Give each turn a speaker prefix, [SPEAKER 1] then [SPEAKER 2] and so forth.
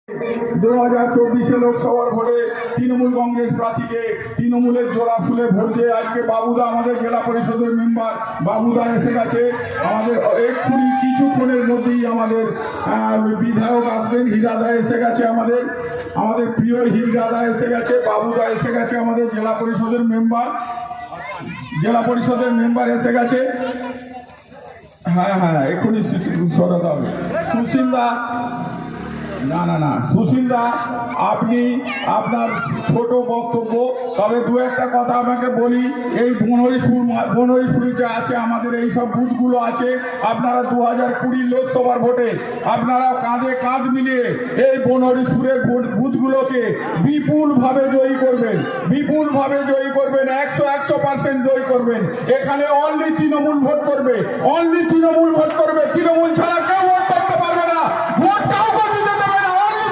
[SPEAKER 1] 2024 লোকসভার ভোটে তৃণমূল কংগ্রেস প্রার্থীকে তৃণমূলের জোড়া ফুলে ভোট দিয়ে আজকে বাবুদা আমাদের জেলা পরিষদের মেম্বার বাবুদা এসে গেছে। আমাদের এক্ষুনি কিছুক্ষণের মধ্যেই আমাদের বিধায়ক আসবেন, হীরাদা এসে গেছে, আমাদের প্রিয় হীরাদা এসে গেছে, বাবুদা এসে গেছে, আমাদের জেলা পরিষদের মেম্বার এসে গেছে। হ্যাঁ এক্ষুনি সরাতে হবে। সুশীলদা সুশীলদা, আপনি আপনার ছোট বক্তব্য, তবে দু একটা কথা আপনাকে বলি। এই বনহরিপুর যে আছে আমাদের এই সব বুথগুলো আছে, আপনারা 2020 লোকসভার ভোটে আপনারা কাঁধে কাঁধ মিলিয়ে এই বনহরিপুরের বুথগুলোকে বিপুলভাবে জয়ী করবেন, 100% জয়ী করবেন। এখানে অনলি তৃণমূল ভোট করবে, তৃণমূল ছাড়া